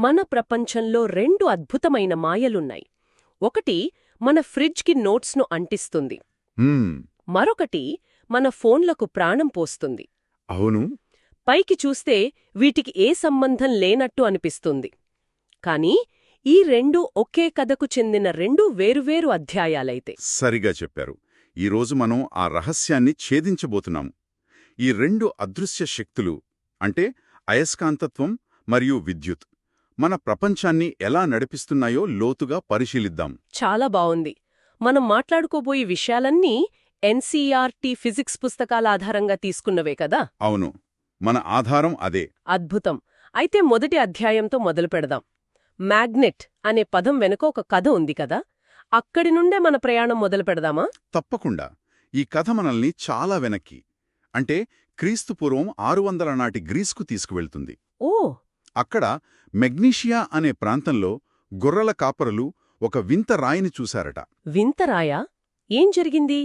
మన ప్రపంచంలో రెండు అద్భుతమైన మాయలున్నాయి. ఒకటి మన ఫ్రిడ్జ్కి నోట్స్ను అంటిస్తుంది. మరొకటి మన ఫోన్లకు ప్రాణం పోస్తుంది. అవును. పైకి చూస్తే వీటికి ఏ సంబంధం లేనట్టు అనిపిస్తుంది. కానీ ఈ రెండూ ఒకే కథకు చెందిన రెండు వేరువేరు అధ్యాయాలైతే. సరిగా చెప్పారు. ఈరోజు మనం ఆ రహస్యాన్ని ఛేదించబోతున్నాం. ఈ రెండు అదృశ్య శక్తులు అంటే అయస్కాంతత్వం మరియు విద్యుత్ మన ప్రపంచాన్ని ఎలా నడిపిస్తున్నాయో లోతుగా పరిశీలిద్దాం. చాలా బావుంది. మనం మాట్లాడుకోబోయే విషయాలన్నీ ఎన్సీఈఆర్టీ ఫిజిక్స్ పుస్తకాల ఆధారంగా తీసుకున్నవే కదా? అవును, మన ఆధారం అదే. అద్భుతం. అయితే మొదటి అధ్యాయంతో మొదలు పెడదాం. మ్యాగ్నెట్ అనే పదం వెనుక ఒక కథ ఉంది కదా, అక్కడి నుండే మన ప్రయాణం మొదలు పెడదామా? తప్పకుండా. ఈ కథ మనల్ని చాలా వెనక్కి, అంటే క్రీస్తుపూర్వం 600 నాటి గ్రీస్కు తీసుకువెళ్తుంది. ఓ! అక్కడ మెగ్నీషియా అనే ప్రాంతంలో గొర్రెల కాపరులు ఒక వింత రాయిని చూశారట. వింతరాయా? ఏం జరిగింది?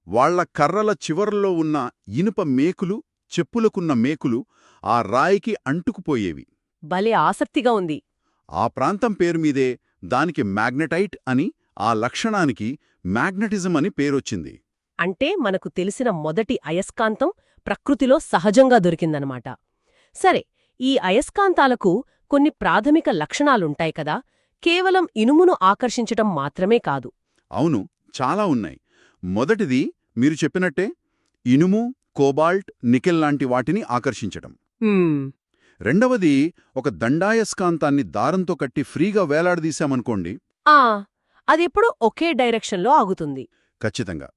వాళ్ల కర్రల చివర్లో ఉన్న ఇనుప మేకులు, చెప్పులకున్న మేకులు ఆ రాయికి అంటుకుపోయేవి. భలే ఆసక్తిగా ఉంది. ఆ ప్రాంతం పేరుమీదే దానికి మ్యాగ్నెటైట్ అని, ఆ లక్షణానికి మ్యాగ్నెటిజం అని పేరొచ్చింది. అంటే మనకు తెలిసిన మొదటి అయస్కాంతం ప్రకృతిలో సహజంగా దొరికిందనమాట. సరే, ఈ అయస్కాంతాలకు కొన్ని ప్రాథమిక లక్షణాలుంటాయి కదా, కేవలం ఇనుమును ఆకర్షించటం మాత్రమే కాదు. అవును, చాలా ఉన్నాయి. మొదటిది మీరు చెప్పినట్టే ఇనుము, కోబాల్ట్, నికెల్ లాంటి వాటిని ఆకర్షించటం. రెండవది ఒక దండాయస్కాంతాన్ని దారంతో కట్టి ఫ్రీగా వేలాడదీశామనుకోండి. అదెప్పుడూ ఒకే డైరెక్షన్లో ఆగుతుంది. ఖచ్చితంగా.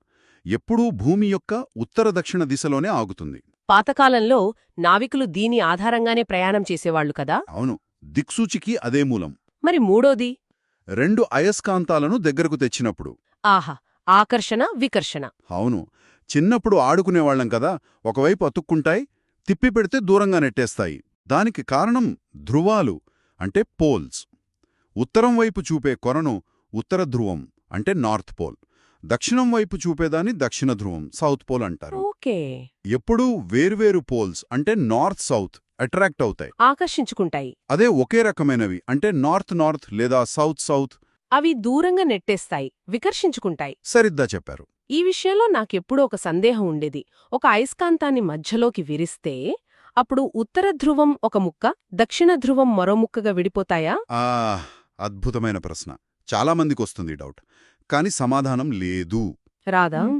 ఎప్పుడూ భూమి యొక్క ఉత్తర దక్షిణ దిశలోనే ఆగుతుంది. పాతకాలంలో నావికులు దీని ఆధారంగానే ప్రయాణం చేసేవాళ్లు కదా? అవును, దిక్సూచికి అదే మూలం. మరి మూడోది? రెండు అయస్కాంతాలను దగ్గరకు తెచ్చినప్పుడు. ఆహా, ఆకర్షణ వికర్షణ. అవును, చిన్నప్పుడు ఆడుకునేవాళ్లం కదా, ఒకవైపు అతుక్కుంటాయి, తిప్పి పెడితే దూరంగా నెట్టేస్తాయి. దానికి కారణం ధ్రువాలు అంటే పోల్స్. ఉత్తరం వైపు చూపే కొనను ఉత్తర ధ్రువం అంటే నార్త్ పోల్, దక్షిణం వైపు చూపేదాన్ని దక్షిణ ధ్రువం సౌత్ పోల్ అంటారు. ఓకే. ఎప్పుడూ వేర్వేరు పోల్స్ అంటే నార్త్ సౌత్ అట్రాక్ట్ అవుతాయి, ఆకర్షించుకుంటాయి. అదే ఒకే రకమైనవి అంటే నార్త్ నార్త్ లేదా సౌత్ సౌత్ అవి దూరంగా నెట్టేస్తాయి, వికర్షించుకుంటాయి. సరిగ్గా చెప్పారు. ఈ విషయంలో నాకెప్పుడూ ఒక సందేహం ఉండేది. ఒక అయస్కాంతాన్ని మధ్యలోకి విరిస్తే అప్పుడు ఉత్తర ధ్రువం ఒక ముక్క, దక్షిణ ధ్రువం మరో ముక్కగా విడిపోతాయా? అద్భుతమైన ప్రశ్న. చాలామందికొస్తుంది డౌట్, కాని సమాధానం లేదు.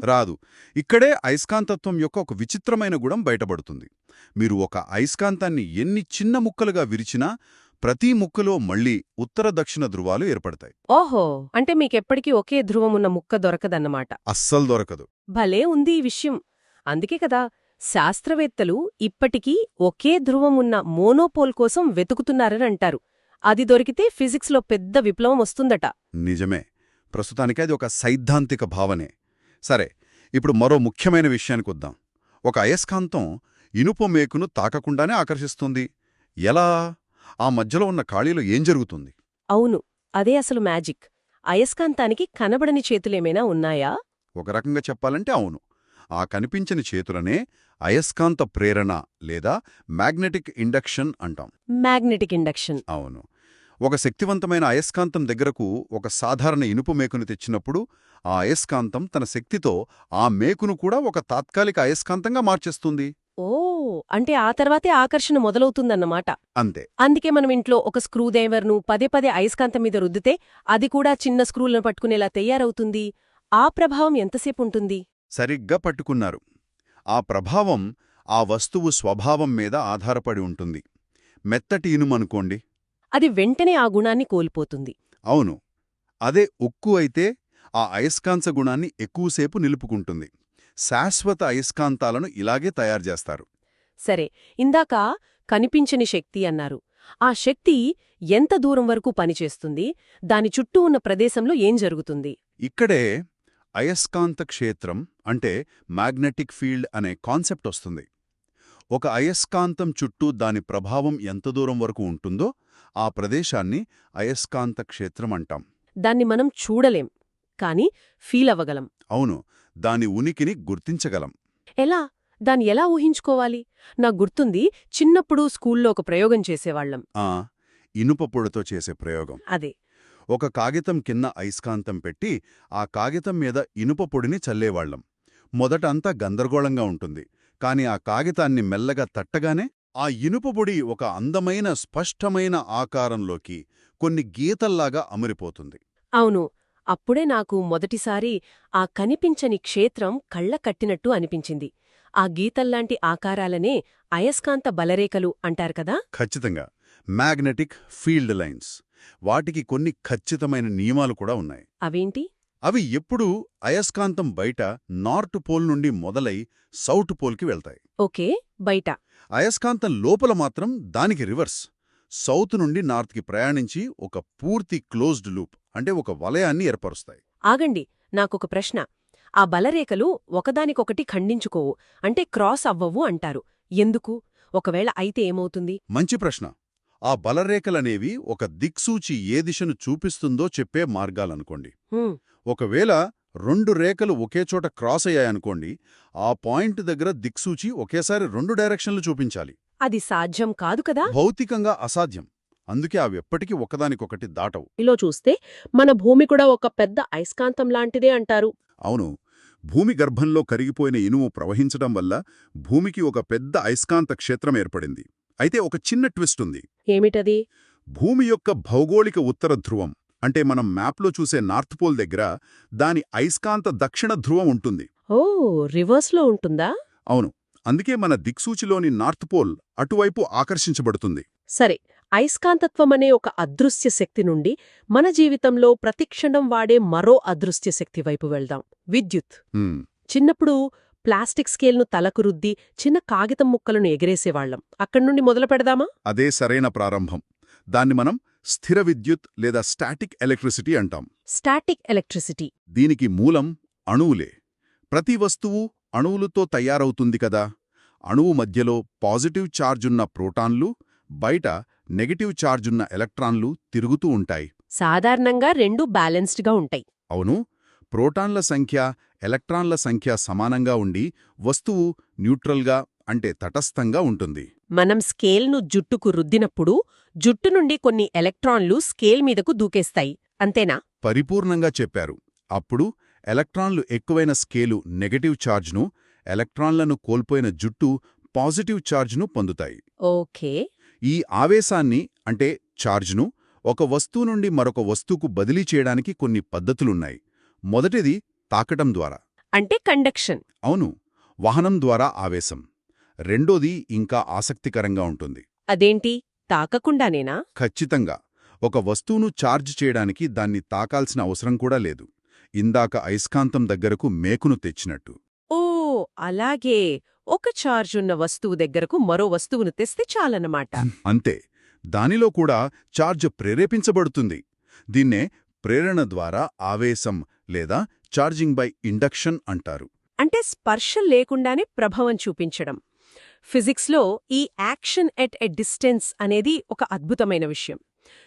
రాదు. ఇక్కడే అయస్కాంతత్వం యొక్క ఒక విచిత్రమైన గుణం బయటపడుతుంది. మీరు ఒక అయస్కాంతాన్ని ఎన్ని చిన్న ముక్కలుగా విరిచినా ప్రతి ముక్కలో మళ్లీ ఉత్తర దక్షిణ ధ్రువాలు ఏర్పడతాయి. ఓహో, అంటే మీకెప్పటికీ ఒకే ధ్రువమున్న ముక్క దొరకదన్నమాట. అస్సలు దొరకదు. భలే ఉంది ఈ విషయం. అందుకే కదా శాస్త్రవేత్తలు ఇప్పటికీ ఒకే ధ్రువమున్న మోనోపోల్ కోసం వెతుకుతున్నారని అంటారు. అది దొరికితే ఫిజిక్స్లో పెద్ద విప్లవం వస్తుందట. నిజమే. ప్రస్తుతానికి అది ఒక సైద్ధాంతిక భావనే. సరే, ఇప్పుడు మరో ముఖ్యమైన విషయానికొద్దాం. ఒక అయస్కాంతం ఇనుప మేకును తాకకుండానే ఆకర్షిస్తుంది. ఎలా? ఆ మధ్యలో ఉన్న ఖాళీలో ఏం జరుగుతుంది? అవును, అదే అసలు మ్యాజిక్. అయస్కాంతానికి కనబడని చేతులేమైనా ఉన్నాయా? ఒక రకంగా చెప్పాలంటే అవును. ఆ కనిపించని చేతులనే అయస్కాంత ప్రేరణ లేదా మ్యాగ్నెటిక్ ఇండక్షన్ అంటాం. Magnetic induction. అవును. ఒక శక్తివంతమైన అయస్కాంతం దగ్గరకు ఒక సాధారణ ఇనుపు మేకును తెచ్చినప్పుడు ఆ అయస్కాంతం తన శక్తితో ఆ మేకును కూడా ఒక తాత్కాలిక అయస్కాంతంగా మార్చేస్తుంది. ఓ, అంటే ఆ తర్వాతే ఆకర్షణ మొదలవుతుందన్నమాట. అంతే. అందుకే మనం ఇంట్లో ఒక స్క్రూడ్రైవర్ను పదే పదే అయస్కాంతం మీద రుద్దితే అది కూడా చిన్న స్క్రూలను పట్టుకునేలా తయారవుతుంది. ఆ ప్రభావం ఎంతసేపు ఉంటుంది? సరిగ్గా పట్టుకున్నారు. ఆ ప్రభావం ఆ వస్తువు స్వభావం మీద ఆధారపడి ఉంటుంది. మెత్తటి ఇనుమనుకోండి, అది వెంటనే ఆ గుణాన్ని కోల్పోతుంది. అవును. అదే ఉక్కు అయితే ఆ అయస్కాంత గుణాన్ని ఎక్కువసేపు నిలుపుకుంటుంది. శాశ్వత అయస్కాంతాలను ఇలాగే తయారుచేస్తారు. సరే, ఇందాక కనిపించని శక్తి అన్నారు. ఆ శక్తి ఎంత దూరం వరకు పనిచేస్తుంది? దాని చుట్టూ ఉన్న ప్రదేశంలో ఏం జరుగుతుంది? ఇక్కడే అయస్కాంత క్షేత్రం అంటే మ్యాగ్నెటిక్ ఫీల్డ్ అనే కాన్సెప్ట్ వస్తుంది. ఒక అయస్కాంతం చుట్టూ దాని ప్రభావం ఎంత దూరం వరకు ఉంటుందో ఆ ప్రదేశాన్ని అయస్కాంత క్షేత్రం అంటాం. దాన్ని మనం చూడలేం, కానీ ఫీల్ అవ్వగలం. అవును, దాని ఉనికిని గుర్తించగలం. ఎలా? దాన్ని ఎలా ఊహించుకోవాలి? నాకు గుర్తుంది, చిన్నప్పుడు స్కూల్లో ఒక ప్రయోగం చేసేవాళ్లం. ఇనుప పొడితో చేసే ప్రయోగం. అదే. ఒక కాగితం కింద అయస్కాంతం పెట్టి ఆ కాగితం మీద ఇనుప పొడిని చల్లేవాళ్లం. మొదట అంతా గందరగోళంగా ఉంటుంది, కాని ఆ కాగితాన్ని మెల్లగా తట్టగానే ఆ ఇనుప పొడి ఒక అందమైన స్పష్టమైన ఆకారంలోకి కొన్ని గీతల్లాగా అమరిపోతుంది. అవును. అప్పుడే నాకు మొదటిసారి ఆ కనిపించని క్షేత్రం కళ్ళ కట్టినట్టు అనిపించింది. ఆ గీతల్లాంటి ఆకారాలనే అయస్కాంత బలరేఖలు అంటారు కదా. ఖచ్చితంగా. Magnetic field lines. వాటికి కొన్ని ఖచ్చితమైన నియమాలు కూడా ఉన్నాయి. అవేంటి? అవి ఎప్పుడూ అయస్కాంతం బయట నార్త్ పోల్ నుండి మొదలై సౌత్ పోల్కి వెళ్తాయి. ఓకే, బయట. అయస్కాంతం లోపల మాత్రం దానికి రివర్స్. సౌత్ నుండి నార్త్కి ప్రయాణించి ఒక పూర్తి క్లోజ్డ్ లూప్, అంటే ఒక వలయాన్ని ఏర్పరుస్తాయి. ఆగండి, నాకొక ప్రశ్న. ఆ బలరేఖలు ఒకదానికొకటి ఖండించుకోవు, అంటే క్రాస్ అవ్వవు అంటారు. ఎందుకు? ఒకవేళ అయితే ఏమవుతుంది? మంచి ప్రశ్న. ఆ బలరేఖలనేవి ఒక దిక్సూచి ఏ దిశను చూపిస్తుందో చెప్పే మార్గాలనుకోండి. హ్మ్, ఒకవేళ రెండు రేఖలు ఒకేచోట క్రాస్ అయ్యాయనుకోండి, ఆ పాయింట్ దగ్గర దిక్సూచి ఒకేసారి రెండు డైరెక్షన్లు చూపించాలి. అది సాధ్యం కాదు కదా. భౌతికంగా అసాధ్యం. అందుకే అవెప్పటికీ ఒకదానికొకటి దాటవు. ఇలా చూస్తే మన భూమి కూడా ఒక పెద్ద అయస్కాంతం లాంటిదే అంటారు. అవును. భూమి గర్భంలో కరిగిపోయిన ఇనుము ప్రవహించడం వల్ల భూమికి ఒక పెద్ద అయస్కాంత క్షేత్రం ఏర్పడింది. అయితే ఒక చిన్న ట్విస్ట్ ఉంది. ఏమిటది? భూమి యొక్క భౌగోళిక ఉత్తర ధ్రువం, అంటే మనం మ్యాప్లో చూసే నార్త్ పోల్ దగ్గర దాని అయస్కాంత దక్షిణ ధ్రువం ఉంటుంది. ఓ, రివర్స్లో ఉంటుందా? అవును. అందుకే మన దిక్సూచిలోని నార్త్ పోల్ అటువైపు ఆకర్షించబడుతుంది. సరే, అయస్కాంతత్వమనే ఒక అదృశ్య శక్తి నుండి మన జీవితంలో ప్రతిక్షణం వాడే మరో అదృశ్య శక్తి వైపు వెళ్దాం. విద్యుత్. హ్మ్. చిన్నప్పుడు ప్లాస్టిక్ స్కేల్ను తలకు రుద్ది చిన్న కాగితం ముక్కలను ఎగిరేసేవాళ్లం. అక్కడి నుండి మొదలు పెడదామా? అదే సరైన ప్రారంభం. దాన్ని మనం స్థిర విద్యుత్ లేదా స్టాటిక్ ఎలక్ట్రిసిటీ అంటాం. Static electricity. దీనికి మూలం అణువులే. ప్రతి వస్తువు అణువులతో తయారవుతుంది కదా. అణువు మధ్యలో పాజిటివ్ ఛార్జున్న ప్రోటాన్లు, బయట నెగటివ్ ఛార్జున్న ఎలక్ట్రాన్లు తిరుగుతూ ఉంటాయి. సాధారణంగా రెండూ బ్యాలెన్స్డ్గా ఉంటాయి. అవును. ప్రోటాన్ల సంఖ్య, ఎలక్ట్రాన్ల సంఖ్య సమానంగా ఉండి వస్తువు న్యూట్రల్గా, అంటే తటస్థంగా ఉంటుంది. మనం స్కేల్ను జుట్టుకు రుద్దినప్పుడు జుట్టు నుండి కొన్ని ఎలక్ట్రాన్లు స్కేల్ మీదకు దూకేస్తాయి, అంతేనా? పరిపూర్ణంగా చెప్పారు. అప్పుడు ఎలక్ట్రాన్లు ఎక్కువైన స్కేలు నెగటివ్ ఛార్జ్ను, ఎలక్ట్రాన్లను కోల్పోయిన జుట్టు పాజిటివ్ ఛార్జ్ను పొందుతాయి. ఓకే. ఈ ఆవేశాన్ని, అంటే ఛార్జ్ను, ఒక వస్తువు నుండి మరొక వస్తువుకు బదిలీ చేయడానికి కొన్ని పద్ధతులున్నాయి. మొదటిది తాకటం ద్వారా. అంటే కండక్షన్. అవును. వహనం ద్వారా ఆవేశం. రెండోది ఇంకా ఆసక్తికరంగా ఉంటుంది. అదేంటి? తాకకుండానేనా? ఖచ్చితంగా. ఒక వస్తువును ఛార్జ్ చేయడానికి దాన్ని తాకాల్సిన అవసరం కూడా లేదు. ఇందాక అయస్కాంతం దగ్గరకు మేకును తెచ్చినట్టు. ఓ, అలాగే. ఒక ఛార్జ్ ఉన్న వస్తువు దగ్గరకు మరో వస్తువును తెస్తే చాలన్నమాట. అంతే. దానిలో కూడా ఛార్జ్ ప్రేరేపించబడుతుంది. దీన్నే ప్రేరణ ద్వారా ఆవేశం లేదా ఛార్జింగ్ బై ఇండక్షన్ అంటారు. అంటే స్పర్శ లేకుండానే ప్రభావం చూపించడం. ఫిజిక్స్లో ఈ యాక్షన్ ఎట్ ఎ డిస్టెన్స్ అనేది ఒక అద్భుతమైన విషయం.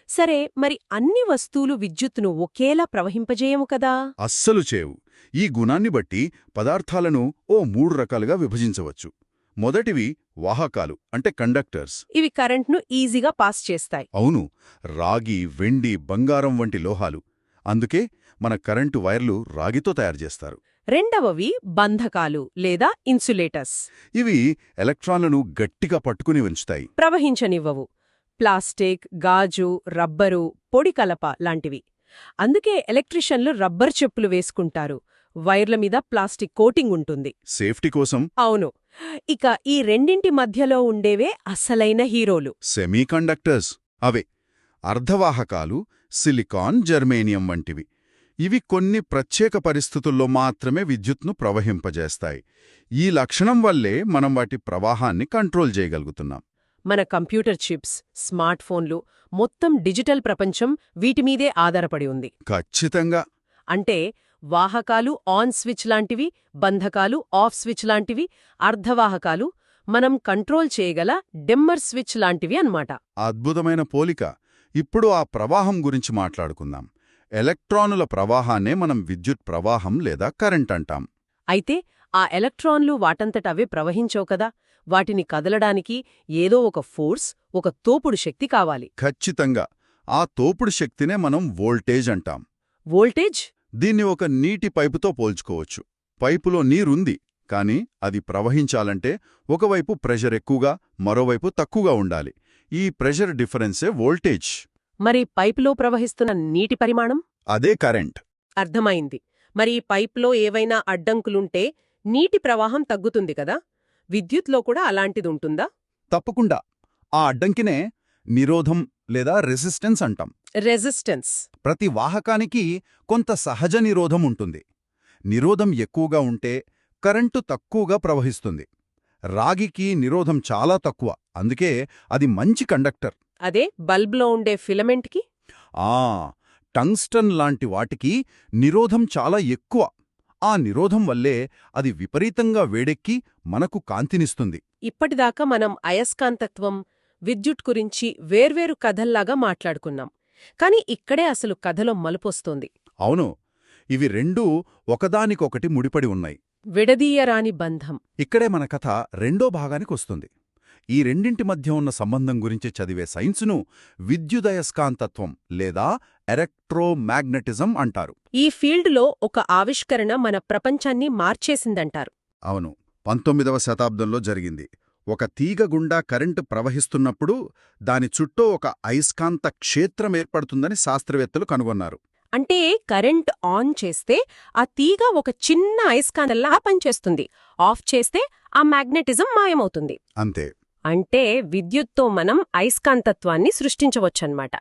సరే, మరి అన్ని వస్తువులు విద్యుత్తును ఒకేలా ప్రవహింపజేయము కదా? అస్సలు చేవు. ఈ గుణాన్ని బట్టి పదార్థాలను ఓ 3 రకాలుగా విభజించవచ్చు. మొదటివి వాహకాలు, అంటే కండక్టర్స్. ఇవి కరెంట్ను ఈజీగా పాస్ చేస్తాయి. అవును. రాగి, వెండి, బంగారం వంటి లోహాలు. అందుకే మన కరెంటు వైర్లు రాగితో తయారుచేస్తారు. రెండవవి బంధకాలు లేదా ఇన్సులేటర్స్. ఇవి ఎలక్ట్రాన్లను గట్టిగా పట్టుకుని ఉంచుతాయి. ప్రవహించనివ్వవు. ప్లాస్టిక్, గాజు, రబ్బరు, పొడి కలప లాంటివి. అందుకే ఎలక్ట్రీషియన్లు రబ్బర్ చెప్పులు వేసుకుంటారు. వైర్ల మీద ప్లాస్టిక్ కోటింగ్ ఉంటుంది. సేఫ్టీ కోసం. అవును. ఇక ఈ రెండింటి మధ్యలో ఉండేవే అసలైన హీరోలు. సెమీకండక్టర్స్. అవే అర్ధవాహకాలు, సిలికాన్, జర్మేనియం వంటివి. ఇవి కొన్ని ప్రత్యేక పరిస్థితుల్లో మాత్రమే విద్యుత్ను ప్రవహింపజేస్తాయి. ఈ లక్షణం వల్లే మనం వాటి ప్రవాహాన్ని కంట్రోల్ చేయగలుగుతున్నాం. మన కంప్యూటర్ చిప్స్, స్మార్ట్ ఫోన్లు, మొత్తం డిజిటల్ ప్రపంచం వీటిమీదే ఆధారపడి ఉంది. ఖచ్చితంగా. అంటే వాహకాలు ఆన్ స్విచ్ లాంటివి, బంధకాలు ఆఫ్ స్విచ్ లాంటివి, అర్ధవాహకాలు మనం కంట్రోల్ చేయగల డిమ్మర్ స్విచ్ లాంటివి అన్నమాట. అద్భుతమైన పోలిక. ఇప్పుడు ఆ ప్రవాహం గురించి మాట్లాడుకుందాం. ఎలక్ట్రానుల ప్రవాహాన్నే మనం విద్యుత్ ప్రవాహం లేదా కరెంట్ అంటాం. అయితే ఆ ఎలక్ట్రాన్లు వాటంతట అవే ప్రవహించవు కదా, వాటిని కదలడానికి ఏదో ఒక ఫోర్స్, ఒక తోపుడు శక్తి కావాలి. ఖచ్చితంగా. ఆ తోపుడు శక్తినే మనం వోల్టేజ్ అంటాం. వోల్టేజ్? దీన్ని ఒక నీటి పైపుతో పోల్చుకోవచ్చు. పైపులో నీరుంది, కానీ అది ప్రవహించాలంటే ఒకవైపు ప్రెషర్ ఎక్కువగా, మరోవైపు తక్కువగా ఉండాలి. ఈ ప్రెషర్ డిఫరెన్సే వోల్టేజ్. మరి పైపులో ప్రవహిస్తున్న నీటి పరిమాణం? అదే కరెంట్. అర్థమైంది. మరి ఈ పైపులో ఏవైనా అడ్డంకులుంటే నీటి ప్రవాహం తగ్గుతుంది కదా, విద్యుత్లో కూడా అలాంటిదుంటుందా? తప్పకుండా. ఆ అడ్డంకినే నిరోధం లేదా రెసిస్టెన్స్ అంటాం. రెసిస్టెన్స్. ప్రతి వాహకానికి కొంత సహజ నిరోధం ఉంటుంది. నిరోధం ఎక్కువగా ఉంటే కరెంటు తక్కువగా ప్రవహిస్తుంది. రాగికి నిరోధం చాలా తక్కువ, అందుకే అది మంచి కండక్టర్. అదే బల్బ్లో ఉండే ఫిలమెంట్కి? టంగ్స్టన్ లాంటి వాటికి నిరోధం చాలా ఎక్కువ. ఆ నిరోధం వల్లే అది విపరీతంగా వేడెక్కి మనకు కాంతినిస్తుంది. ఇప్పటిదాకా మనం అయస్కాంతత్వం, విద్యుత్ గురించి వేర్వేరు కథల్లాగా మాట్లాడుకున్నాం. కాని ఇక్కడే అసలు కథలో మలుపొస్తోంది. అవును, ఇవి రెండూ ఒకదానికొకటి ముడిపడి ఉన్నాయి. విడదీయరాని బంధం. ఇక్కడే మన కథ రెండో భాగానికొస్తుంది. ఈ రెండింటి మధ్య ఉన్న సంబంధం గురించి చదివే సైన్సును విద్యుదయస్కాంతత్వం లేదా ఎలక్ట్రోమాగ్నెటిజం అంటారు. ఈ ఫీల్డ్లో ఒక ఆవిష్కరణ మన ప్రపంచాన్ని మార్చేసిందంటారు. అవును, 19వ శతాబ్దంలో జరిగింది. ఒక తీగ గుండా కరెంటు ప్రవహిస్తున్నప్పుడు దాని చుట్టూ ఒక అయస్కాంత క్షేత్రం ఏర్పడుతుందని శాస్త్రవేత్తలు కనుగొన్నారు. అంటే కరెంట్ ఆన్ చేస్తే ఆ తీగ ఒక చిన్న అయస్కాంతంలా పనిచేస్తుంది, ఆఫ్ చేస్తే ఆ మ్యాగ్నెటిజం మాయమవుతుంది. అంతే. అంటే విద్యుత్తో మనం అయస్కాంతత్వాన్ని సృష్టించవచ్చన్నమాట.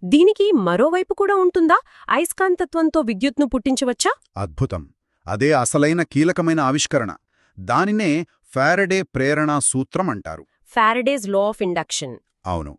దీనికి మరోవైపు కూడా ఉంటుందా? అయస్కాంతత్వంతో విద్యుత్ను పుట్టించవచ్చా? అద్భుతం. అదే అసలైన కీలకమైన ఆవిష్కరణ. దానినే ఫారడే ప్రేరణా సూత్రం అంటారు. Faraday's law of induction. అవును.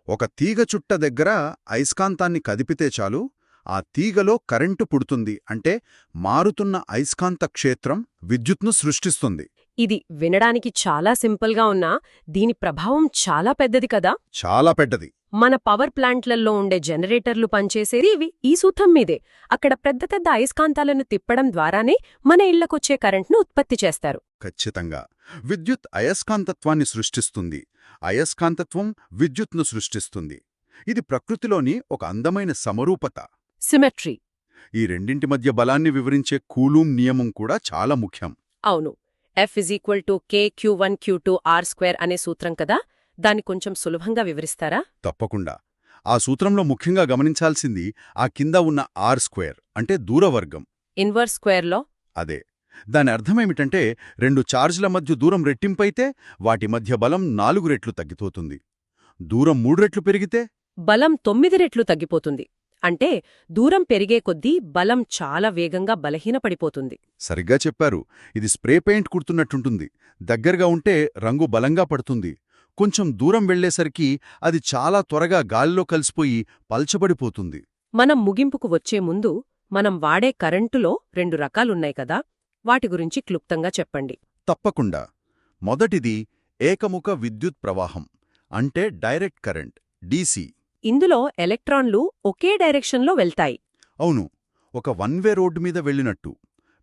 ఒక తీగ చుట్ట దగ్గర అయస్కాంతాన్ని కదిపితే చాలు, ఆ తీగలో కరెంటు పుడుతుంది. అంటే మారుతున్న అయస్కాంత క్షేత్రం విద్యుత్ను సృష్టిస్తుంది. ఇది వినడానికి చాలా సింపుల్గా ఉన్నా దీని ప్రభావం చాలా పెద్దది కదా. చాలా పెద్దది. మన పవర్ ప్లాంట్లలో ఉండే జనరేటర్లు పనిచేసేది ఈ సూత్రం మీదే. అక్కడ పెద్ద పెద్ద అయస్కాంతాలను తిప్పడం ద్వారానే మన ఇళ్లకొచ్చే కరెంట్ను ఉత్పత్తి చేస్తారు. ఖచ్చితంగా. విద్యుత్ అయస్కాంతత్వాన్ని సృష్టిస్తుంది, అయస్కాంతత్వం విద్యుత్ను సృష్టిస్తుంది. ఇది ప్రకృతిలోని ఒక అందమైన సమరూపత. సిమెట్రీ. ఈ రెండింటి మధ్య బలాన్ని వివరించే కూలూమ్ నియమం కూడా చాలా ముఖ్యం. అవును. F=kq1q2r² అనే సూత్రం కదా, దాన్ని కొంచెం సులభంగా వివరిస్తారా? తప్పకుండా. ఆ సూత్రంలో ముఖ్యంగా గమనించాల్సింది ఆ కింద ఉన్న r² అంటే దూరవర్గం. ఇన్వర్స్ స్క్వేర్లో? అదే. దాని అర్థమేమిటంటే 2 చార్జ్ల మధ్య దూరం రెట్టింపైతే వాటి మధ్య బలం 4 రెట్లు తగ్గిపోతుంది. దూరం 3 రెట్లు పెరిగితే బలం 9 రెట్లు తగ్గిపోతుంది. అంటే దూరం పెరిగే కొద్దీ బలం చాలా వేగంగా బలహీనపడిపోతుంది. సరిగ్గా చెప్పారు. ఇది స్ప్రే పెయింట్ కుడుతున్నట్టుంటుంది. దగ్గరగా ఉంటే రంగు బలంగా పడుతుంది. కొంచెం దూరం వెళ్లేసరికి అది చాలా త్వరగా గాలిలో కలిసిపోయి పల్చబడిపోతుంది. మనం ముగింపుకు వచ్చే ముందు మనం వాడే కరెంటులో 2 రకాలున్నాయి కదా, వాటి గురించి క్లుప్తంగా చెప్పండి. తప్పకుండా. మొదటిది ఏకముఖ విద్యుత్ ప్రవాహం, అంటే డైరెక్ట్ కరెంట్, డీసీ. ఇందులో ఎలక్ట్రాన్లు ఒకే డైరెక్షన్లో వెళ్తాయి. అవును, ఒక వన్-వే రోడ్డు మీద వెళ్ళినట్టు.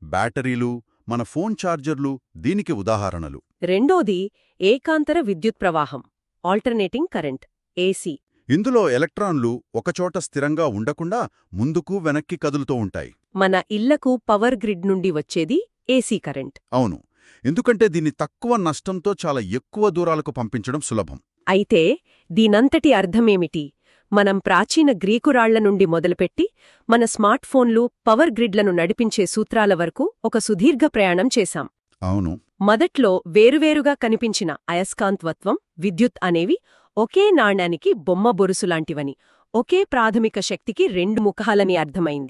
బ్యాటరీలు, మన ఫోన్ ఛార్జర్లు దీనికి ఉదాహరణలు. రెండోది ఏకాంతర విద్యుత్ ప్రవాహం, ఆల్టర్నేటింగ్ కరెంట్, ఏసీ. ఇందులో ఎలక్ట్రాన్లు ఒకచోట స్థిరంగా ఉండకుండా ముందుకు వెనక్కి కదులుతూ ఉంటాయి. మన ఇళ్లకు పవర్ గ్రిడ్ నుండి వచ్చేది ఏసీ కరెంట్. అవును, ఎందుకంటే దీన్ని తక్కువ నష్టంతో చాలా ఎక్కువ దూరాలకు పంపించడం సులభం. అయితే దీనంతటి అర్థమేమిటి? మనం ప్రాచీన గ్రీకు రాళ్ల నుండి మొదలుపెట్టి మన స్మార్ట్ ఫోన్లు, పవర్ గ్రిడ్లను నడిపించే సూత్రాల వరకు ఒక సుదీర్ఘ ప్రయాణం చేశాం. అవును. మొదట్లో వేరువేరుగా కనిపించిన అయస్కాంతత్వం, విద్యుత్ అనేవి ఒకే నాణ్యానికి బొమ్మ బొరుసులాంటివని, ఒకే ప్రాథమిక శక్తికి 2 ముఖాలని అర్థమైంది.